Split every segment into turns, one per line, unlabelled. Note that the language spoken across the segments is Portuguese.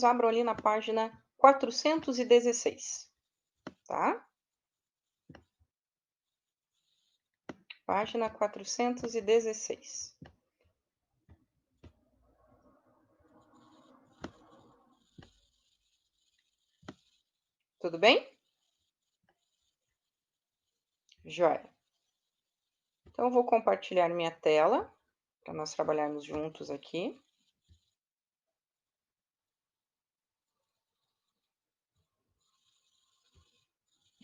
abram ali na página 416, tá? Página 416. Tudo bem? Joia. Então, eu vou compartilhar minha tela para nós trabalharmos juntos aqui.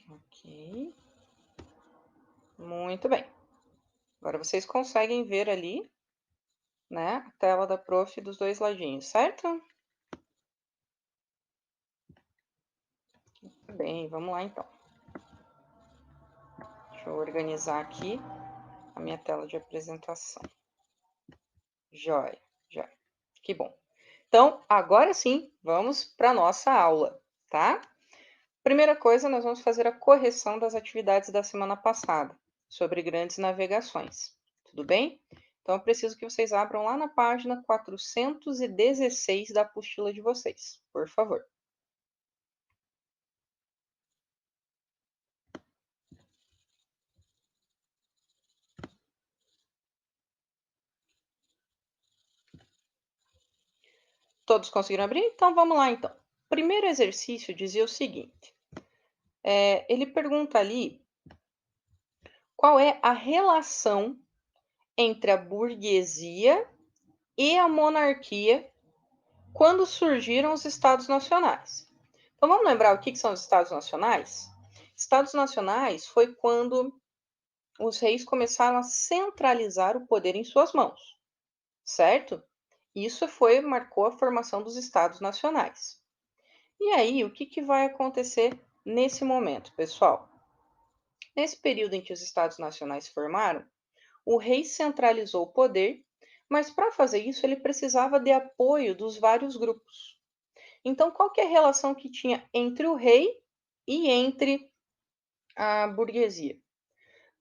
Ok. Muito bem. Agora vocês conseguem ver ali, né, a tela da prof dos dois ladinhos, certo? Bem, vamos lá então. Deixa eu organizar aqui a minha tela de apresentação. Joia, joia. Que bom. Então, agora sim, vamos para a nossa aula, tá? Primeira coisa, nós vamos fazer a correção das atividades da semana passada, sobre grandes navegações. Tudo bem? Então, eu preciso que vocês abram lá na página 416 da apostila de vocês, por favor. Todos conseguiram abrir? Então, vamos lá, então. O primeiro exercício dizia o seguinte. Ele pergunta ali qual é a relação entre a burguesia e a monarquia quando surgiram os Estados Nacionais. Então, vamos lembrar o que são os Estados Nacionais? Estados Nacionais foi quando os reis começaram a centralizar o poder em suas mãos, certo? Isso marcou a formação dos Estados Nacionais. E aí, o que vai acontecer nesse momento, pessoal? Nesse período em que os Estados Nacionais se formaram, o rei centralizou o poder, mas para fazer isso ele precisava de apoio dos vários grupos. Então, qual que é a relação que tinha entre o rei e entre a burguesia?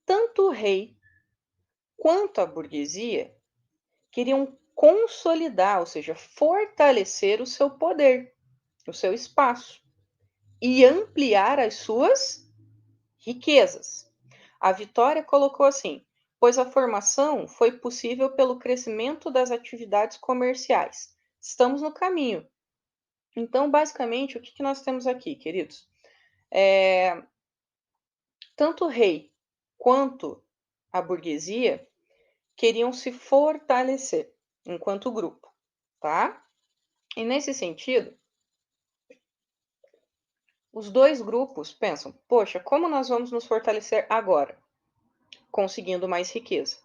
Tanto o rei quanto a burguesia queriam consolidar, ou seja, fortalecer o seu poder, o seu espaço e ampliar as suas riquezas. A Vitória colocou assim: pois a formação foi possível pelo crescimento das atividades comerciais. Estamos no caminho. Então, basicamente, o que nós temos aqui, queridos? Tanto o rei quanto a burguesia queriam se fortalecer enquanto grupo, tá? E nesse sentido, os dois grupos pensam: poxa, como nós vamos nos fortalecer agora? Conseguindo mais riqueza.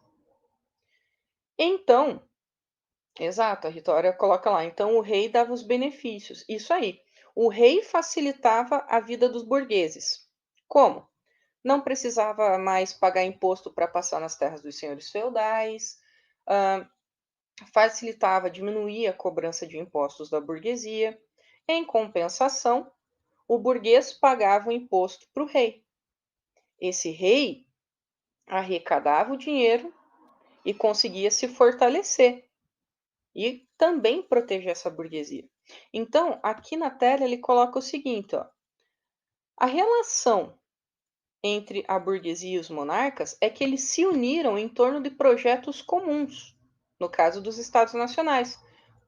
Então, exato, a Vitória coloca lá. Então, o rei dava os benefícios. Isso aí. O rei facilitava a vida dos burgueses. Como? Não precisava mais pagar imposto para passar nas terras dos senhores feudais, facilitava, diminuía a cobrança de impostos da burguesia. Em compensação, o burguês pagava o imposto para o rei. Esse rei arrecadava o dinheiro e conseguia se fortalecer e também proteger essa burguesia. Então, aqui na tela ele coloca o seguinte, ó, a relação entre a burguesia e os monarcas é que eles se uniram em torno de projetos comuns, no caso dos Estados Nacionais.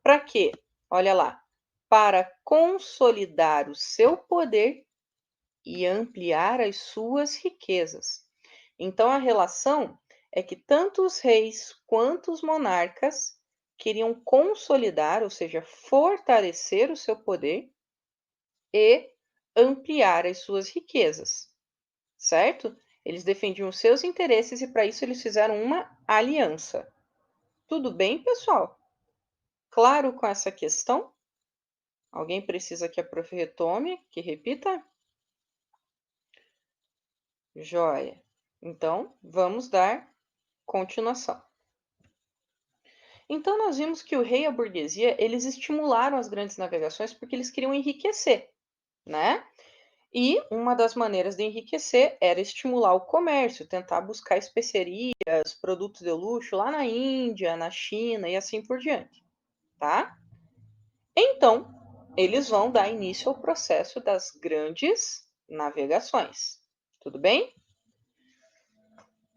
Para quê? Olha lá, para consolidar o seu poder e ampliar as suas riquezas. Então, a relação é que tanto os reis quanto os monarcas queriam consolidar, ou seja, fortalecer o seu poder e ampliar as suas riquezas, certo? Eles defendiam os seus interesses e para isso eles fizeram uma aliança. Tudo bem, pessoal? Claro com essa questão? Alguém precisa que a prof retome, que repita? Joia. Então, vamos dar continuação. Então, nós vimos que o rei e a burguesia, eles estimularam as grandes navegações porque eles queriam enriquecer, né? E uma das maneiras de enriquecer era estimular o comércio, tentar buscar especiarias, produtos de luxo lá na Índia, na China e assim por diante, tá? Então, eles vão dar início ao processo das grandes navegações. Tudo bem?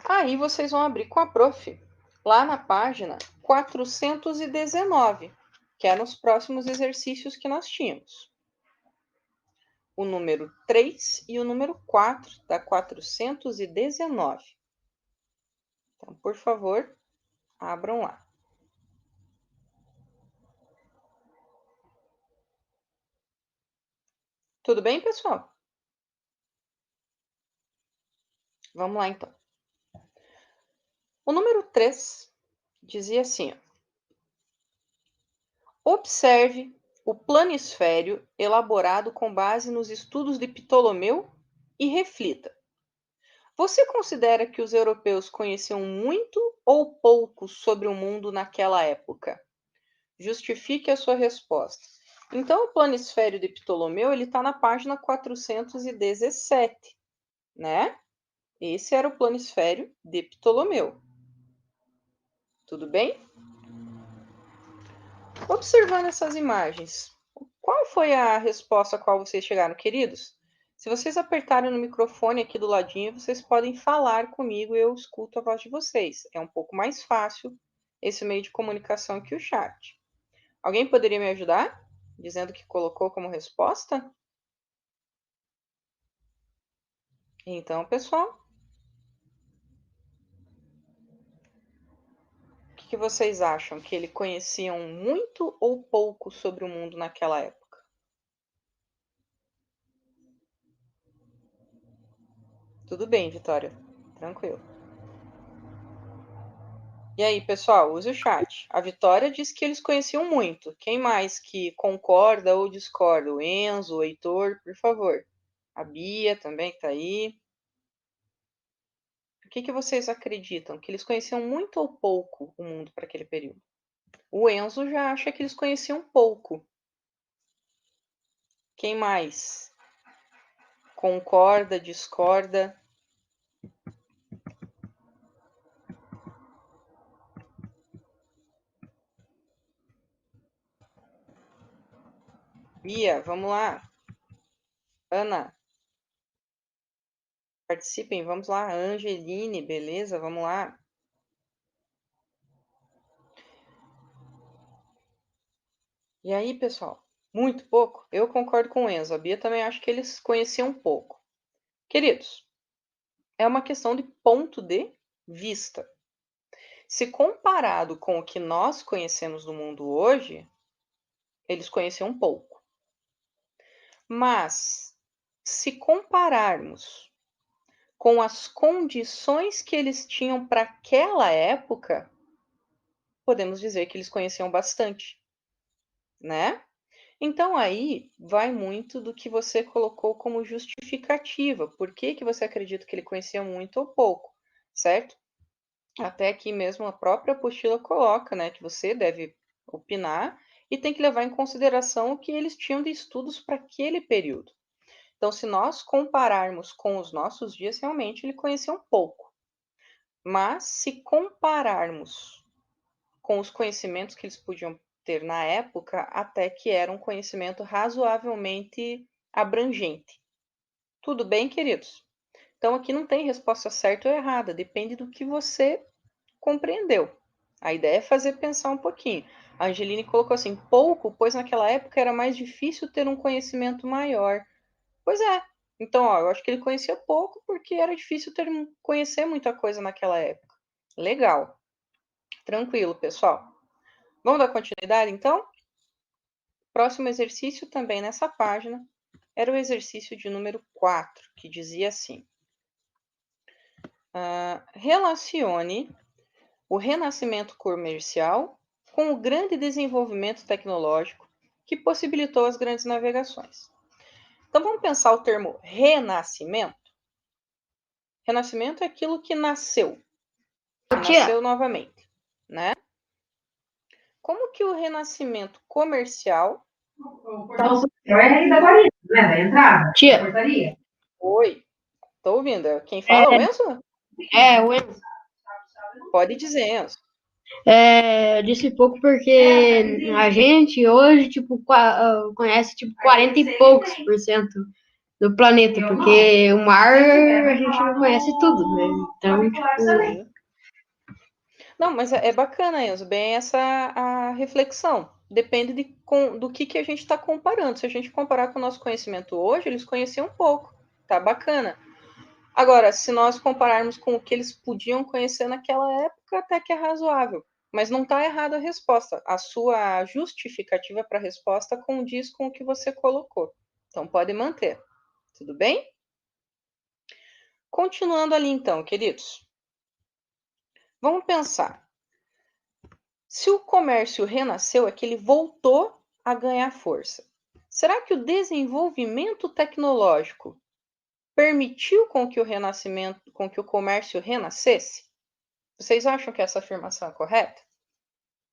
Aí vocês vão abrir com a prof, lá na página 419, que eram os próximos exercícios que nós tínhamos. O número 3 e o número 4 da 419. Então, por favor, abram lá. Tudo bem, pessoal? Vamos lá, então. O número 3 dizia assim, ó, observe o planisfério elaborado com base nos estudos de Ptolomeu e reflita. Você considera que os europeus conheciam muito ou pouco sobre o mundo naquela época? Justifique a sua resposta. Então, o planisfério de Ptolomeu ele está na página 417, né? Esse era o planisfério de Ptolomeu. Tudo bem? Observando essas imagens, qual foi a resposta a qual vocês chegaram, queridos? Se vocês apertarem no microfone aqui do ladinho, vocês podem falar comigo e eu escuto a voz de vocês. É um pouco mais fácil esse meio de comunicação que o chat. Alguém poderia me ajudar? Dizendo que colocou como resposta? Então, pessoal, o que vocês acham? Que eles conheciam muito ou pouco sobre o mundo naquela época? Tudo bem, Vitória. Tranquilo. E aí, pessoal, use o chat. A Vitória disse que eles conheciam muito. Quem mais que concorda ou discorda? O Enzo, o Heitor, por favor. A Bia também está aí. O que vocês acreditam? Que eles conheciam muito ou pouco o mundo para aquele período? O Enzo já acha que eles conheciam pouco. Quem mais? Concorda, discorda? Bia, vamos lá. Ana, participem, vamos lá. Angeline, beleza? Vamos lá. E aí, pessoal? Muito pouco? Eu concordo com o Enzo. A Bia também acha que eles conheciam pouco. Queridos, é uma questão de ponto de vista. Se comparado com o que nós conhecemos do mundo hoje, eles conheciam pouco. Mas, se compararmos com as condições que eles tinham para aquela época, podemos dizer que eles conheciam bastante, né? Então aí vai muito do que você colocou como justificativa. Por que você acredita que ele conhecia muito ou pouco, certo? Até aqui mesmo a própria apostila coloca, né, que você deve opinar e tem que levar em consideração o que eles tinham de estudos para aquele período. Então, se nós compararmos com os nossos dias, realmente ele conhecia um pouco. Mas se compararmos com os conhecimentos que eles podiam ter na época, até que era um conhecimento razoavelmente abrangente. Tudo bem, queridos? Então aqui não tem resposta certa ou errada, depende do que você compreendeu. A ideia é fazer pensar um pouquinho. A Angeline colocou assim, pouco, pois naquela época era mais difícil ter um conhecimento maior. Pois é. Então, ó, eu acho que ele conhecia pouco porque era difícil conhecer muita coisa naquela época. Legal. Tranquilo, pessoal. Vamos dar continuidade, então? Próximo exercício, também nessa página, era o exercício de número 4, que dizia assim: relacione o renascimento comercial com o grande desenvolvimento tecnológico que possibilitou as grandes navegações. Então vamos pensar o termo renascimento. Renascimento é aquilo que nasceu novamente, né? Como que o renascimento comercial...
É da guarita, né? Da entrada.
Tia.
Da portaria.
Oi, tô ouvindo. Quem fala é o Enzo?
É, o Enzo.
Pode dizer, Enzo.
Disse pouco porque a gente hoje, tipo, conhece, tipo, 40 e poucos por cento do planeta, porque o mar a gente não conhece tudo, né? Então, tipo,
Sim. Não, mas é bacana, Enzo, bem essa a reflexão. Depende do que a gente está comparando. Se a gente comparar com o nosso conhecimento hoje, eles conheciam pouco. Tá bacana. Agora, se nós compararmos com o que eles podiam conhecer naquela época, até que é razoável. Mas não está errada a resposta. A sua justificativa para a resposta condiz com o que você colocou. Então, pode manter. Tudo bem? Continuando ali, então, queridos. Vamos pensar. Se o comércio renasceu, é que ele voltou a ganhar força. Será que o desenvolvimento tecnológico permitiu com que o comércio renascesse? Vocês acham que essa afirmação é correta?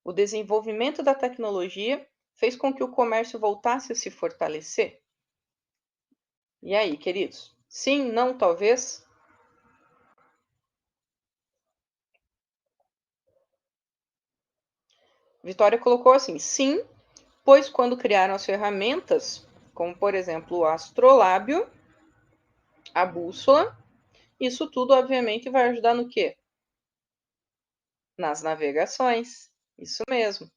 O desenvolvimento da tecnologia fez com que o comércio voltasse a se fortalecer? E aí, queridos? Sim, não, talvez? Vitória colocou assim: sim, pois quando criaram as ferramentas, como por exemplo o astrolábio, a bússola, isso tudo obviamente vai ajudar no quê? Nas navegações. Isso mesmo.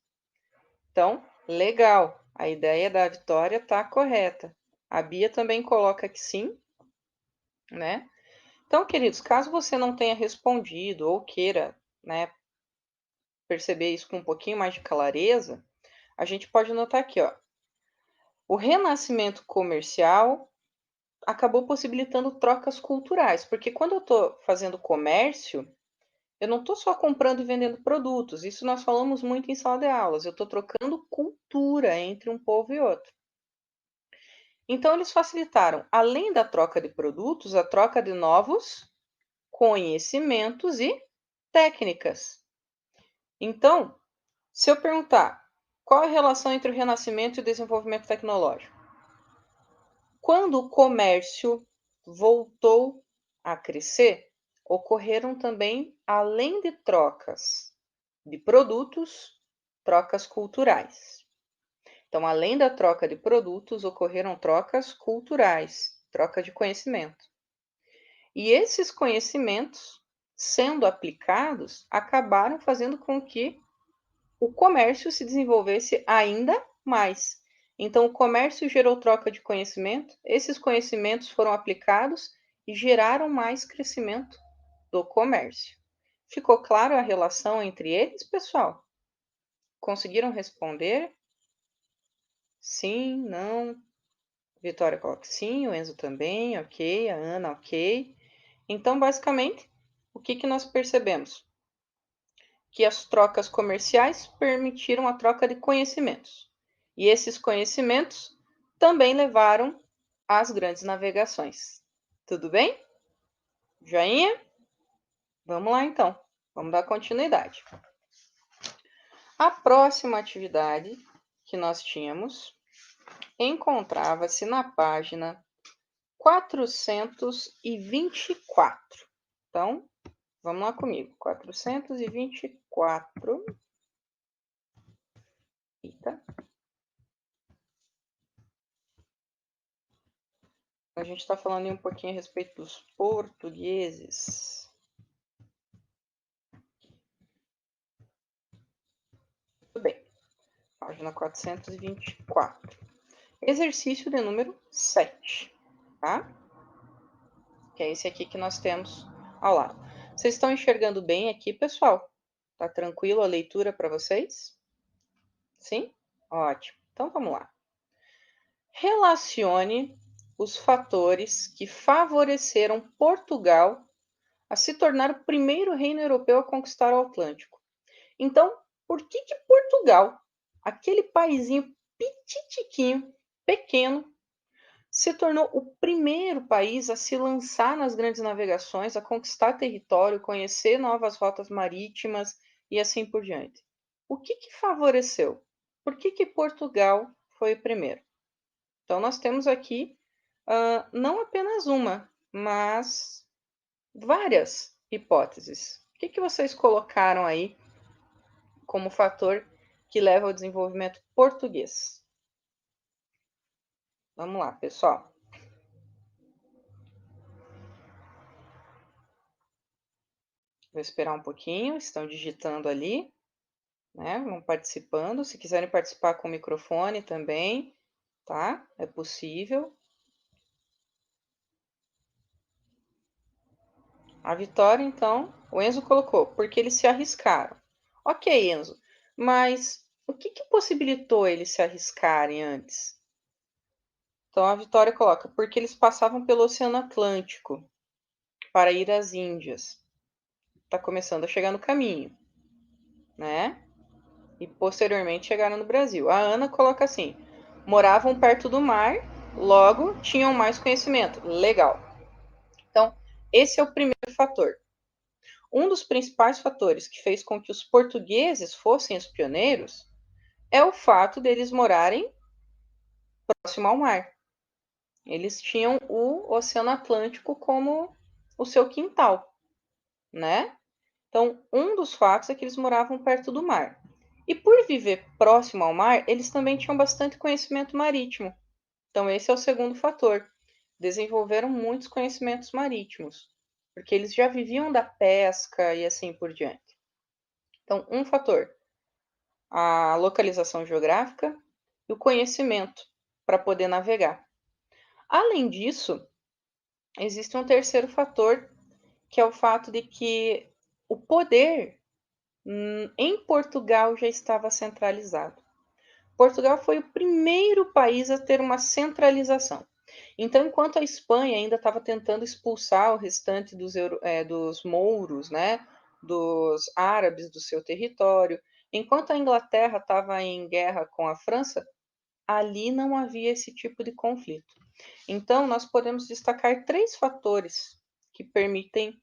Então, legal. A ideia da Vitória está correta. A Bia também coloca que sim, né? Então, queridos, caso você não tenha respondido ou queira, né, perceber isso com um pouquinho mais de clareza, a gente pode notar aqui, ó. O renascimento comercial acabou possibilitando trocas culturais, porque quando eu estou fazendo comércio, eu não estou só comprando e vendendo produtos, isso nós falamos muito em sala de aulas, eu estou trocando cultura entre um povo e outro. Então, eles facilitaram, além da troca de produtos, a troca de novos conhecimentos e técnicas. Então, se eu perguntar qual é a relação entre o renascimento e o desenvolvimento tecnológico? Quando o comércio voltou a crescer, ocorreram também, além de trocas de produtos, trocas culturais. Então, além da troca de produtos, ocorreram trocas culturais, troca de conhecimento. E esses conhecimentos, sendo aplicados, acabaram fazendo com que o comércio se desenvolvesse ainda mais. Então, o comércio gerou troca de conhecimento, esses conhecimentos foram aplicados e geraram mais crescimento do comércio. Ficou claro a relação entre eles, pessoal? Conseguiram responder? Sim, não? Vitória coloca sim, o Enzo também, ok, a Ana, ok. Então, basicamente, o que nós percebemos? Que as trocas comerciais permitiram a troca de conhecimentos. E esses conhecimentos também levaram às grandes navegações. Tudo bem? Joinha? Vamos lá então. Vamos dar continuidade. A próxima atividade que nós tínhamos encontrava-se na página 424. Então, vamos lá comigo. 424. Eita. A gente está falando um pouquinho a respeito dos portugueses. Tudo bem. Página 424. Exercício de número 7, tá? Que é esse aqui que nós temos ao lado. Vocês estão enxergando bem aqui, pessoal? Tá tranquilo a leitura para vocês? Sim? Ótimo. Então vamos lá. Relacione os fatores que favoreceram Portugal a se tornar o primeiro reino europeu a conquistar o Atlântico. Então, por que Portugal, aquele paizinho pititiquinho, pequeno, se tornou o primeiro país a se lançar nas grandes navegações, a conquistar território, conhecer novas rotas marítimas e assim por diante? O que favoreceu? Por que Portugal foi o primeiro? Então, nós temos aqui não apenas uma, mas várias hipóteses. O que vocês colocaram aí como fator que leva ao desenvolvimento português? Vamos lá, pessoal. Vou esperar um pouquinho, estão digitando ali, né? Vão participando. Se quiserem participar com o microfone também, tá? É possível. A Vitória, então, o Enzo colocou, porque eles se arriscaram. Ok, Enzo, mas o que possibilitou eles se arriscarem antes? Então a Vitória coloca, porque eles passavam pelo Oceano Atlântico para ir às Índias. Está começando a chegar no caminho, né? E posteriormente chegaram no Brasil. A Ana coloca assim, moravam perto do mar, logo tinham mais conhecimento. Legal. Então, esse é o primeiro fator. Um dos principais fatores que fez com que os portugueses fossem os pioneiros é o fato deles morarem próximo ao mar. Eles tinham o Oceano Atlântico como o seu quintal, né? Então, um dos fatos é que eles moravam perto do mar. E por viver próximo ao mar, eles também tinham bastante conhecimento marítimo. Então, esse é o segundo fator. Desenvolveram muitos conhecimentos marítimos, porque eles já viviam da pesca e assim por diante. Então, um fator, a localização geográfica e o conhecimento para poder navegar. Além disso, existe um terceiro fator, que é o fato de que o poder em Portugal já estava centralizado. Portugal foi o primeiro país a ter uma centralização. Então, enquanto a Espanha ainda estava tentando expulsar o restante dos mouros, né, dos árabes do seu território, enquanto a Inglaterra estava em guerra com a França, ali não havia esse tipo de conflito. Então, nós podemos destacar 3 fatores que permitem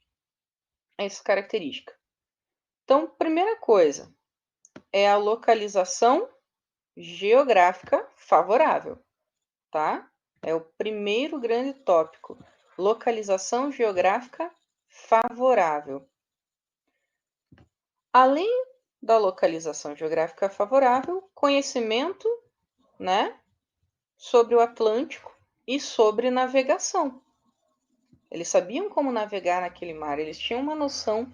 essa característica. Então, primeira coisa é a localização geográfica favorável, tá? É o primeiro grande tópico. Localização geográfica favorável. Além da localização geográfica favorável, conhecimento, né, sobre o Atlântico e sobre navegação. Eles sabiam como navegar naquele mar, eles tinham uma noção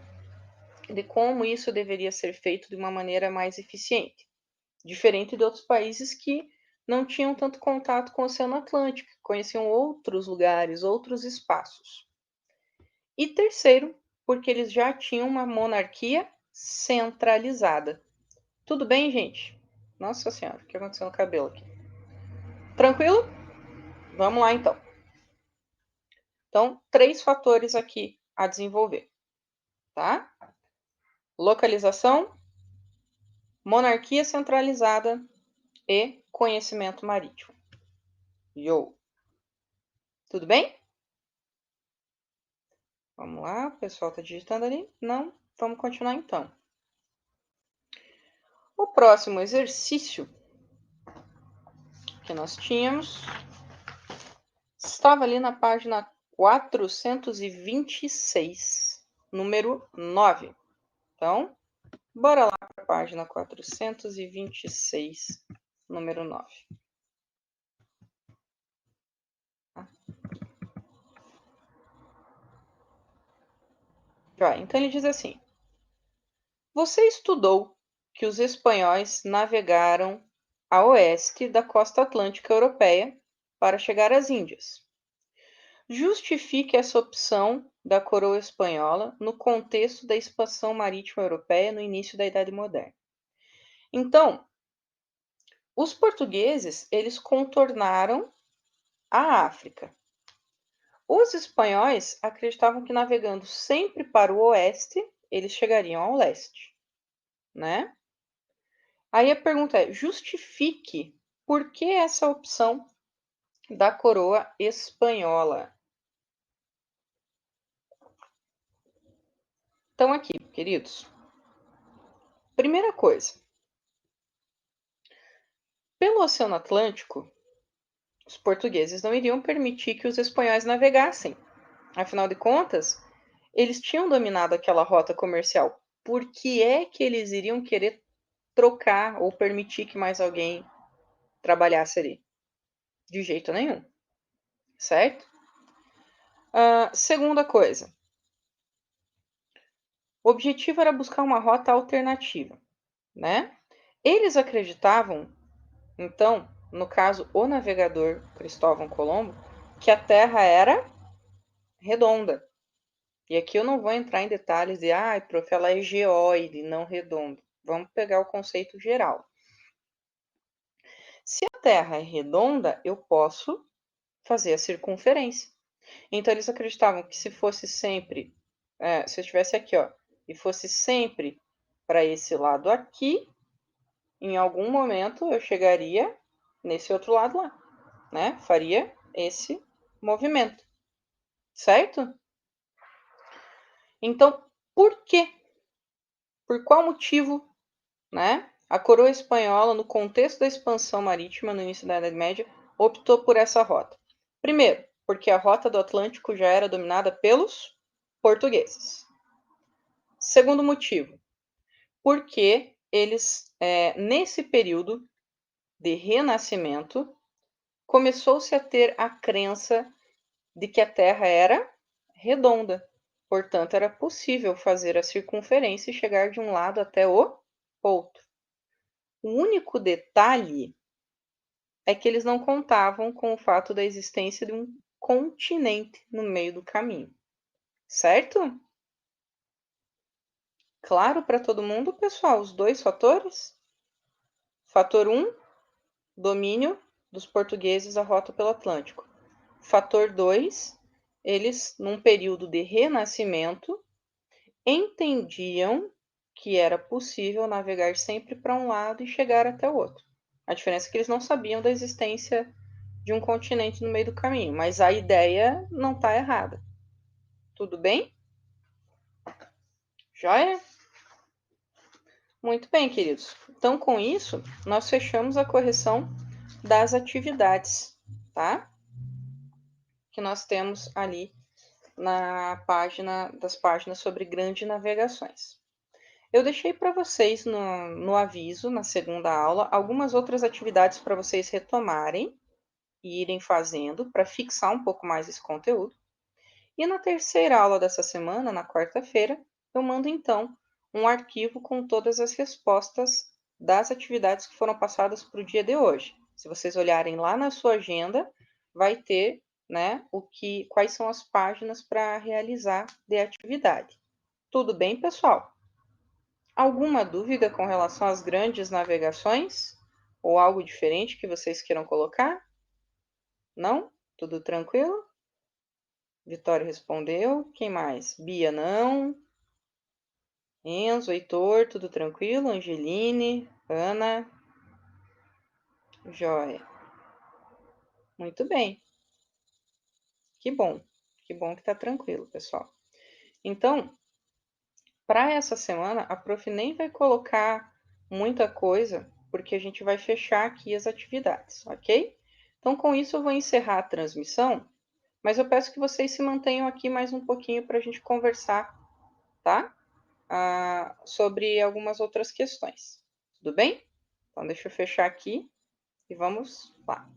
de como isso deveria ser feito de uma maneira mais eficiente, diferente de outros países que não tinham tanto contato com o Oceano Atlântico, conheciam outros lugares, outros espaços. E terceiro, porque eles já tinham uma monarquia centralizada. Tudo bem, gente? Nossa Senhora, o que aconteceu no cabelo aqui? Tranquilo? Vamos lá, então. Então, 3 fatores aqui a desenvolver, tá? Localização, monarquia centralizada e conhecimento marítimo. Yo! Tudo bem? Vamos lá, o pessoal está digitando ali? Não? Vamos continuar então. O próximo exercício que nós tínhamos estava ali na página 426, número 9. Então, bora lá para a página 426, número 9. Então ele diz assim: você estudou que os espanhóis navegaram a oeste da costa atlântica europeia para chegar às Índias. Justifique essa opção da coroa espanhola no contexto da expansão marítima europeia no início da Idade Moderna. Então, os portugueses, eles contornaram a África. Os espanhóis acreditavam que navegando sempre para o oeste, eles chegariam ao leste, né? Aí a pergunta é, justifique por que essa opção da coroa espanhola? Então aqui, queridos, primeira coisa, pelo Oceano Atlântico, os portugueses não iriam permitir que os espanhóis navegassem. Afinal de contas, eles tinham dominado aquela rota comercial. Por que é que eles iriam querer trocar ou permitir que mais alguém trabalhasse ali. De jeito nenhum. Certo? Segunda coisa. O objetivo era buscar uma rota alternativa, né? Eles acreditavam, então, no caso, o navegador Cristóvão Colombo, que a Terra era redonda. E aqui eu não vou entrar em detalhes de, prof, ela é geóide, não redonda. Vamos pegar o conceito geral. Se a Terra é redonda, eu posso fazer a circunferência. Então, eles acreditavam que se fosse sempre, se eu estivesse aqui, ó, e fosse sempre para esse lado aqui, em algum momento eu chegaria nesse outro lado lá, né? Faria esse movimento, certo? Então, por quê? Por qual motivo, né? A coroa espanhola, no contexto da expansão marítima no início da Idade Média, optou por essa rota. Primeiro, porque a rota do Atlântico já era dominada pelos portugueses. Segundo motivo, porque eles, nesse período de renascimento, começou-se a ter a crença de que a Terra era redonda. Portanto, era possível fazer a circunferência e chegar de um lado até o outro. O único detalhe é que eles não contavam com o fato da existência de um continente no meio do caminho. Certo? Claro para todo mundo, pessoal, os dois fatores? Fator 1, domínio dos portugueses a rota pelo Atlântico. Fator 2, eles, num período de renascimento, entendiam que era possível navegar sempre para um lado e chegar até o outro. A diferença é que eles não sabiam da existência de um continente no meio do caminho, mas a ideia não está errada. Tudo bem? Joia? Muito bem, queridos. Então, com isso, nós fechamos a correção das atividades, tá? Que nós temos ali das páginas sobre grandes navegações. Eu deixei para vocês no aviso, na segunda aula, algumas outras atividades para vocês retomarem e irem fazendo para fixar um pouco mais esse conteúdo. E na terceira aula dessa semana, na quarta-feira, eu mando então um arquivo com todas as respostas das atividades que foram passadas para o dia de hoje. Se vocês olharem lá na sua agenda, vai ter, né, quais são as páginas para realizar de atividade. Tudo bem, pessoal? Alguma dúvida com relação às grandes navegações? Ou algo diferente que vocês queiram colocar? Não? Tudo tranquilo? Vitória respondeu. Quem mais? Bia, não. Enzo, Heitor, tudo tranquilo? Angeline, Ana. Joia. Muito bem. Que bom. Que bom que tá tranquilo, pessoal. Então, para essa semana, a prof nem vai colocar muita coisa, porque a gente vai fechar aqui as atividades, ok? Então, com isso, eu vou encerrar a transmissão, mas eu peço que vocês se mantenham aqui mais um pouquinho para a gente conversar, tá? Sobre algumas outras questões. Tudo bem? Então, deixa eu fechar aqui e vamos lá.